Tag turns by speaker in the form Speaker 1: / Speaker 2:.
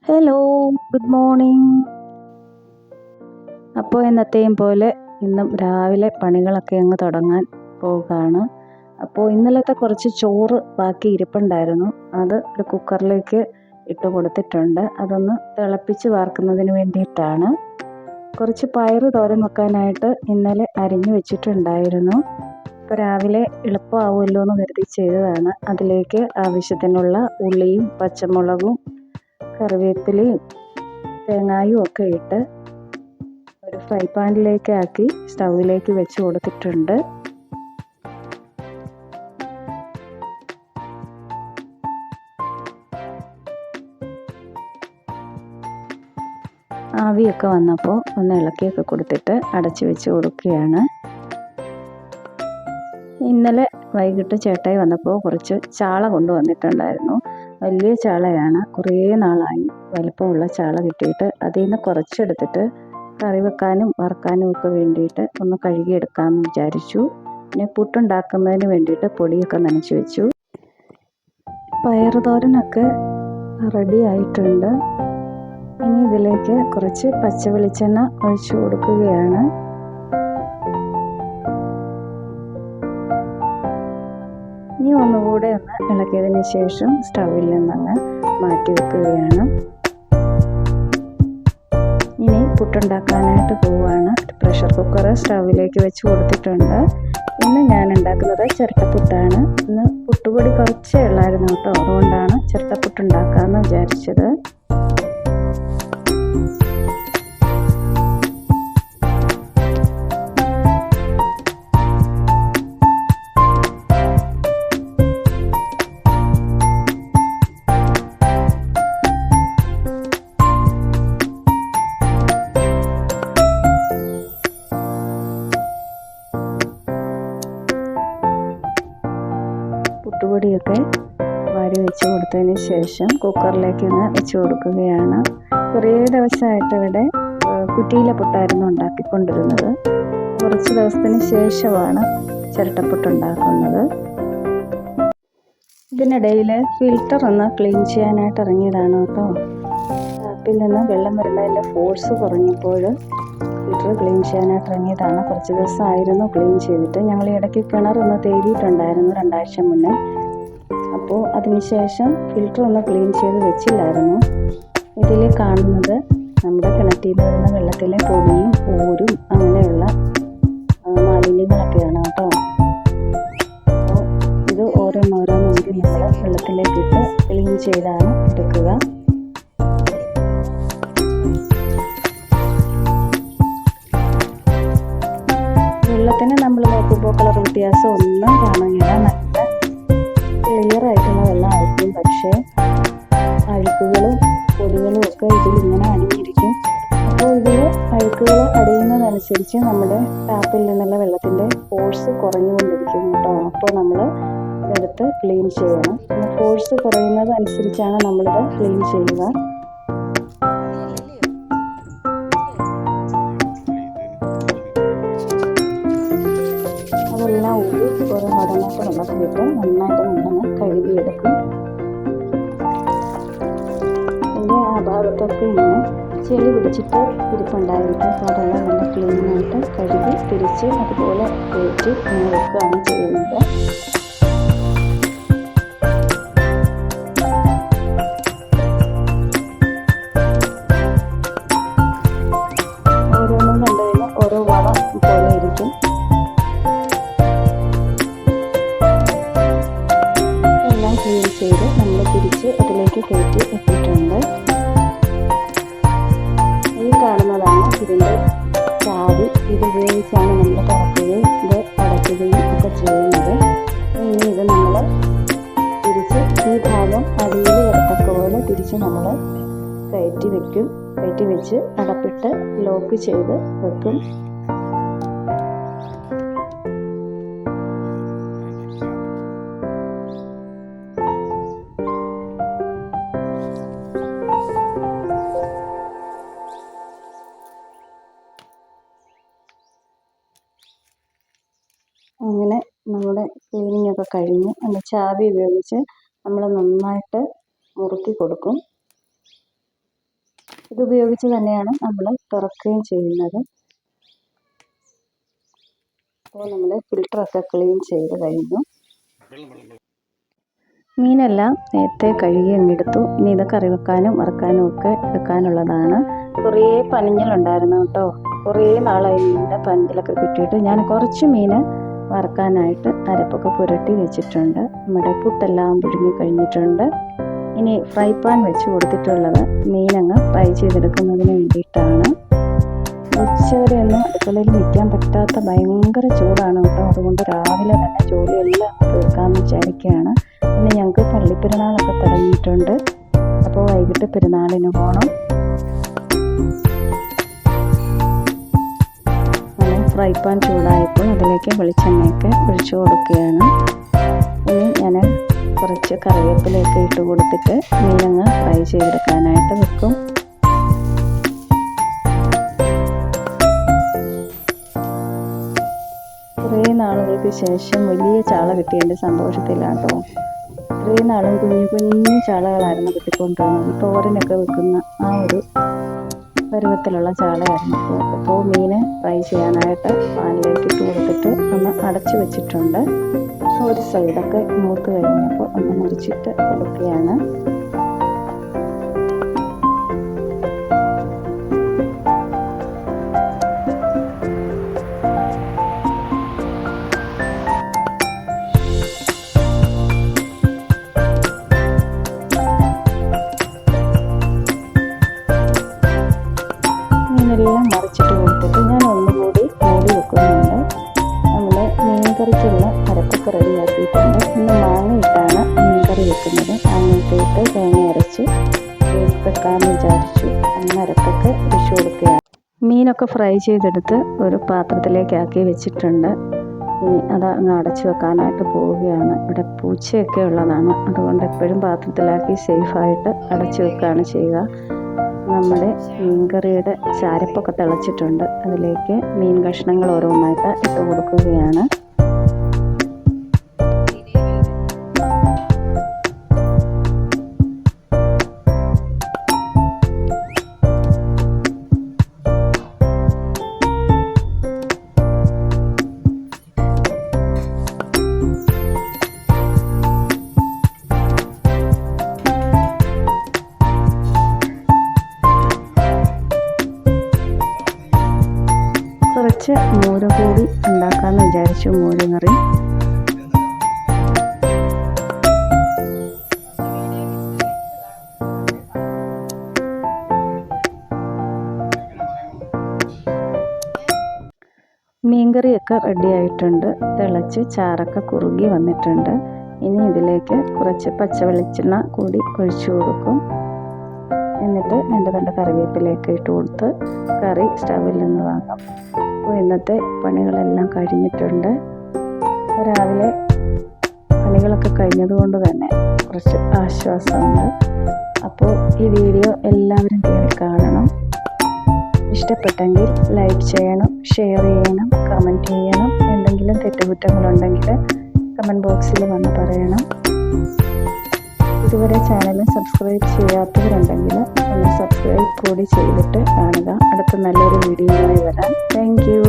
Speaker 1: Hello, good morning. അപ്പോൾ എന്നത്തെയും പോലെ ഇന്നും രാവിലെ പണികളൊക്കെ അങ്ങ് തുടങ്ങാൻ പോവുകയാണ്. അപ്പോൾ ഇന്നലത്തെ കുറച്ച് ചോറ് ബാക്കി ഇരിപ്പുണ്ടായിരുന്നു. അത് ഒരു കുക്കറിലേക്ക് ഇട്ട് കൊടുത്തിട്ടുണ്ട്. അതൊന്ന് തിളപ്പിച്ച് വാർക്കുന്നതിന് വേണ്ടിയിട്ടാണ്. കുറച്ച് പയറ് തോരൻ വെക്കാനായിട്ട് ഇന്നലെ അരിഞ്ഞു വെച്ചിട്ടുണ്ടായിരുന്നു. ഇപ്പോൾ രാവിലെ എളുപ്പമാവുമല്ലോ എന്ന് കരുതി ചെയ്തതാണ്. അതിലേക്ക് ആവശ്യത്തിനുള്ള ഉള്ളിയും പച്ചമുളകും കറിവേപ്പിലയും തേങ്ങായും ഒക്കെ ഇട്ട് ഒരു ഫ്രൈ പാനിലേക്ക് ആക്കി സ്റ്റൗവിലേക്ക് വെച്ച് കൊടുത്തിട്ടുണ്ട്. ആവിയൊക്കെ വന്നപ്പോൾ ഒന്ന് ഇളക്കിയൊക്കെ കൊടുത്തിട്ട് അടച്ചു വെച്ച് കൊടുക്കുകയാണ്. ഇന്നലെ വൈകിട്ട് ചേട്ടായി വന്നപ്പോൾ കുറച്ച് ചാള കൊണ്ടുവന്നിട്ടുണ്ടായിരുന്നു. വലിയ ചാളയാണ്. കുറേ നാളായി വലിപ്പമുള്ള ചാള കിട്ടിയിട്ട്. അതിൽ നിന്ന് കുറച്ചെടുത്തിട്ട് കറി വെക്കാനും വറുക്കാനും ഒക്കെ വേണ്ടിയിട്ട് ഒന്ന് കഴുകിയെടുക്കാമെന്ന് വിചാരിച്ചു. പിന്നെ പുട്ടുണ്ടാക്കുന്നതിന് വേണ്ടിയിട്ട് പൊടിയൊക്കെ നനച്ച് വെച്ചു. പയറുതോരനൊക്കെ റെഡി ആയിട്ടുണ്ട്. ഇനി ഇതിലേക്ക് കുറച്ച് പച്ച വെളിച്ചെണ്ണ ഒഴിച്ചു കൊടുക്കുകയാണ്. ഇനി ഒന്നുകൂടെ ഒന്ന് ഇളക്കിയതിന് ശേഷം സ്റ്റൗവിൽ നിന്നങ്ങ് മാറ്റി വെക്കുകയാണ്. ഇനി പുട്ടുണ്ടാക്കാനായിട്ട് പോവുകയാണ്. പ്രഷർ കുക്കർ സ്റ്റൗവിലേക്ക് വെച്ച് കൊടുത്തിട്ടുണ്ട്. ഇന്ന് ഞാൻ ഉണ്ടാക്കുന്നത് ചിരട്ടപ്പുട്ടാണ്. ഇന്ന് പുട്ടുപൊടി കുറച്ചേ ഉള്ളായിരുന്നു കേട്ടോ. അതുകൊണ്ടാണ് ചിരട്ടപ്പുട്ടുണ്ടാക്കാമെന്ന് വിചാരിച്ചത്. പുട്ടുപൊടിയൊക്കെ വാരി വെച്ച് കൊടുത്തതിന് ശേഷം കുക്കറിലേക്ക് ഒന്ന് വെച്ച് കൊടുക്കുകയാണ്. കുറേ ദിവസമായിട്ട് ഇവിടെ കുറ്റിയിലെ പുട്ടായിരുന്നു ഉണ്ടാക്കിക്കൊണ്ടിരുന്നത്. കുറച്ച് ദിവസത്തിന് ശേഷമാണ് ചിരട്ടപ്പുട്ടുണ്ടാക്കുന്നത്. ഇതിനിടയിൽ ഫിൽറ്റർ ഒന്ന് ക്ലീൻ ചെയ്യാനായിട്ട് ഇറങ്ങിയതാണ് കേട്ടോ. ടാപ്പിൽ നിന്ന് വെള്ളം വരുന്നതിൻ്റെ ഫോഴ്സ് കുറഞ്ഞപ്പോൾ ഫിൽറ്റർ ക്ലീൻ ചെയ്യാനായിട്ട് ഇറങ്ങിയതാണ്. കുറച്ച് ദിവസമായിരുന്നു ക്ലീൻ ചെയ്തിട്ട്. ഞങ്ങൾ ഇടയ്ക്ക് കിണറൊന്ന് തേടിയിട്ടുണ്ടായിരുന്നു 2 ആഴ്ച മുന്നേ. അപ്പോൾ അതിനുശേഷം ഫിൽറ്റർ ഒന്ന് ക്ലീൻ ചെയ്ത് വെച്ചില്ലായിരുന്നു. ഇതിൽ കാണുന്നത് നമ്മുടെ കിണറ്റിൽ നിന്ന് വരുന്ന വെള്ളത്തിലെ പൊടിയും ഊരും അങ്ങനെയുള്ള മാലിന്യങ്ങളൊക്കെയാണ് കേട്ടോ. അപ്പോൾ ഇത് ഓരോന്നോരോന്നൂരി നമ്മൾ വെള്ളത്തിലേക്കിട്ട് ക്ലീൻ ചെയ്താണ് എടുക്കുക. വെള്ളത്തിന് നമ്മൾ നോക്കുമ്പോൾ കളർ വ്യത്യാസം ഒന്നും കാണുന്നില്ല. നല്ല ക്ലിയർ ആയിട്ടുള്ള വെള്ളമായിരിക്കും. പക്ഷേ അഴുക്കുകളും പൊടികളും ഒക്കെ ഇതിലിങ്ങനെ അടിഞ്ഞിരിക്കും. അപ്പോൾ ഇതിൽ അഴുക്കുകൾ അടിയുന്നതനുസരിച്ച് നമ്മുടെ ടാപ്പിൽ നിന്നുള്ള വെള്ളത്തിൻ്റെ ഫോഴ്സ് കുറഞ്ഞുകൊണ്ടിരിക്കും കേട്ടോ. അപ്പോൾ നമ്മൾ ഇതെടുത്ത് ക്ലീൻ ചെയ്യണം. ഫോഴ്സ് കുറയുന്നതനുസരിച്ചാണ് നമ്മളിത് ക്ലീൻ ചെയ്യുക. അതെല്ലാം ഊരി ഓരോ മടങ്ങായിട്ട് വെള്ളത്തിലിട്ട് നന്നായിട്ട് നമ്മളൊന്ന് കഴുകിയെടുക്കും. ഇതിൻ്റെ ആ ഭാഗത്തൊക്കെ ഇങ്ങനെ ചെളി പിടിച്ചിട്ട് ഇരിപ്പുണ്ടായിരിക്കും. അപ്പോൾ അതെല്ലാം നല്ല ക്ലീനായിട്ട് കഴുകി തിരിച്ച് അതുപോലെ കയറ്റി വെക്കുകയാണ് ചെയ്യുന്നത്. ഓരോന്നും കണ്ടു കഴിഞ്ഞാൽ ഓരോ വളം പോലെ ഇരിക്കും. ക്ലീൻ ചെയ്ത് നമ്മൾ തിരിച്ച് അതിലേക്ക് കയറ്റി ഇട്ടിട്ടുണ്ട്. ഈ കാണുന്നതാണ് ഇതിൻ്റെ ചാവി. ഇത് ഉപയോഗിച്ചാണ് നമ്മൾ തുറക്കുകയും ഇത് അടയ്ക്കുകയും ഒക്കെ ചെയ്യുന്നത്. ഇനി ഇത് നമ്മൾ തിരിച്ച് ഈ ഭാഗം അടിയിൽ വരത്തക്ക പോലെ തിരിച്ച് നമ്മൾ കയറ്റി വെക്കും. കയറ്റി വെച്ച് അടപ്പിട്ട് ലോക്ക് ചെയ്ത് വെക്കും. അങ്ങനെ നമ്മുടെ ക്ലീനിങ് ഒക്കെ കഴിഞ്ഞ് അതിൻ്റെ ചാവി ഉപയോഗിച്ച് നമ്മൾ നന്നായിട്ട് മുറുക്കി കൊടുക്കും. ഇതുപയോഗിച്ച് തന്നെയാണ് നമ്മൾ തുറക്കുകയും ചെയ്യുന്നത്. അപ്പോൾ നമ്മൾ ഫിൽറ്ററൊക്കെ ക്ലീൻ ചെയ്ത് കഴിഞ്ഞു. മീനെല്ലാം നേരത്തെ കഴുകി അങ്ങെടുത്തു. ഇനി ഇത് കറി വെക്കാനും വറുക്കാനും ഒക്കെ വെക്കാനുള്ളതാണ്. കുറേ പനിഞ്ഞലുണ്ടായിരുന്നു കേട്ടോ. കുറേ നാളായി മീനിൻ്റെ പനിഞ്ഞലൊക്കെ കിട്ടിയിട്ട് ഞാൻ കുറച്ച് മീൻ വറുക്കാനായിട്ട് അരപ്പൊക്കെ പുരട്ടി വെച്ചിട്ടുണ്ട്. നമ്മുടെ പുട്ടെല്ലാം പുഴുങ്ങി കഴിഞ്ഞിട്ടുണ്ട്. ഇനി ഫ്രൈ പാൻ വെച്ച് കൊടുത്തിട്ടുള്ളത് മീനങ്ങ് ഫ്രൈ ചെയ്തെടുക്കുന്നതിന് വേണ്ടിയിട്ടാണ്. ഉച്ചവരെ ഒന്നും അടുക്കളയിൽ നിൽക്കാൻ പറ്റാത്ത ഭയങ്കര ചൂടാണ് കേട്ടോ. അതുകൊണ്ട് രാവിലെ തന്നെ ജോലിയെല്ലാം തീർക്കാമെന്ന് വിചാരിക്കുകയാണ്. പിന്നെ ഞങ്ങൾക്ക് പള്ളിപ്പെരുന്നാളൊക്കെ തുടങ്ങിയിട്ടുണ്ട്. അപ്പോൾ വൈകിട്ട് പെരുന്നാളിന് പോകണം. അങ്ങനെ ഫ്രൈ പാൻ ചൂടായപ്പോൾ അതിലേക്ക് വെളിച്ചെണ്ണയൊക്കെ ഒഴിച്ചു കൊടുക്കുകയാണ്. ഇനി ഞാൻ കുറച്ച് കറിവേപ്പിലയൊക്കെ ഇട്ട് കൊടുത്തിട്ട് മീനങ്ങ് ഫ്രൈ ചെയ്തെടുക്കാനായിട്ട് വെക്കും. കുറേ നാളുകൾക്ക് ശേഷം വലിയ ചാള കിട്ടിയതിൻ്റെ സന്തോഷത്തിലാണ് കേട്ടോ. ഇത്രയും നാളും കുഞ്ഞു കുഞ്ഞു ചാളകളായിരുന്നു കിട്ടിക്കൊണ്ടിരുന്നത്. തോരനൊക്കെ വെക്കുന്ന ആ ഒരു പരുവത്തിലുള്ള ചാളയായിരുന്നു. അപ്പോൾ മീൻ ഫ്രൈ ചെയ്യാനായിട്ട് പാനിലേക്ക് ഇട്ട് കൊടുത്തിട്ട് ഒന്ന് അടച്ചു വെച്ചിട്ടുണ്ട്. ഒരു സൈഡൊക്കെ മൂത്ത് കഴിഞ്ഞപ്പോൾ ഒന്ന് മുറിച്ചിട്ട് കൊടുക്കുകയാണ്. മീനെല്ലാം മറിച്ചിട്ട് കൊടുത്തിട്ട് ഞാൻ ഒന്നുകൂടി മൂടി വെക്കുന്നുണ്ട്. നമ്മൾ മീൻകറിക്കുള്ള അരപ്പൊക്കെ റെഡിയാക്കിയിട്ടുണ്ട്. ഇന്ന് മാങ്ങ ഇട്ടാണ് മീൻകറി വെക്കുന്നത്. മാങ്ങയിട്ട് തേങ്ങ അരച്ച് വെക്കാമെന്ന് വിചാരിച്ചു. അങ്ങനെ അരപ്പൊക്കെ ഒഴിച്ചു കൊടുക്കുകയാണ്. മീനൊക്കെ ഫ്രൈ ചെയ്തെടുത്ത് ഒരു പാത്രത്തിലേക്കാക്കി വെച്ചിട്ടുണ്ട്. ഇനി അത് അങ്ങ് അടച്ചു വെക്കാനായിട്ട് പോവുകയാണ്. ഇവിടെ പൂച്ചയൊക്കെ ഉള്ളതാണ്. അതുകൊണ്ട് എപ്പോഴും പാത്രത്തിലാക്കി സേഫായിട്ട് അടച്ചു വെക്കുകയാണ് ചെയ്യുക. നമ്മുടെ മീൻകറിയുടെ ചാരപ്പൊക്കെ തിളച്ചിട്ടുണ്ട്. അതിലേക്ക് മീൻ കഷ്ണങ്ങൾ ഓരോന്നായിട്ട് ഇട്ട് കൊടുക്കുകയാണ്. കുറച്ച് മോര് കൂടി ഉണ്ടാക്കാമെന്ന് വിചാരിച്ചു. മോര് കറി മീൻകറിയൊക്കെ റെഡി ആയിട്ടുണ്ട്. തിളച്ച് ചാറൊക്കെ കുറുകി വന്നിട്ടുണ്ട്. ഇനി ഇതിലേക്ക് കുറച്ച് പച്ച വെളിച്ചെണ്ണ കൂടി ഒഴിച്ചു കൊടുക്കും. എന്നിട്ട് രണ്ട് കറിവേപ്പിലയൊക്കെ ഇട്ട് കൊടുത്ത് കറി സ്റ്റവിൽ നിന്ന് വാങ്ങാം. അപ്പോൾ ഇന്നത്തെ പണികളെല്ലാം കഴിഞ്ഞിട്ടുണ്ട്. രാവിലെ പണികളൊക്കെ കഴിഞ്ഞതുകൊണ്ട് തന്നെ കുറച്ച് ആശ്വാസമുണ്ട്. അപ്പോൾ ഈ വീഡിയോ എല്ലാവരും കയറി കാണണം. ഇഷ്ടപ്പെട്ടെങ്കിൽ ലൈക്ക് ചെയ്യണം, ഷെയർ ചെയ്യണം, കമൻറ്റ് ചെയ്യണം. എന്തെങ്കിലും തെറ്റുകുറ്റങ്ങളുണ്ടെങ്കിൽ കമൻറ്റ് ബോക്സിൽ വന്ന് പറയണം. ഇതുവരെ ചാനൽ സബ്സ്ക്രൈബ് ചെയ്യാത്തവരുണ്ടെങ്കിൽ ഒന്ന് സബ്സ്ക്രൈബ് കൂടി ചെയ്തിട്ട് കാണുക. അടുത്ത നല്ലൊരു വീഡിയോയുമായി വരാം. Thank you.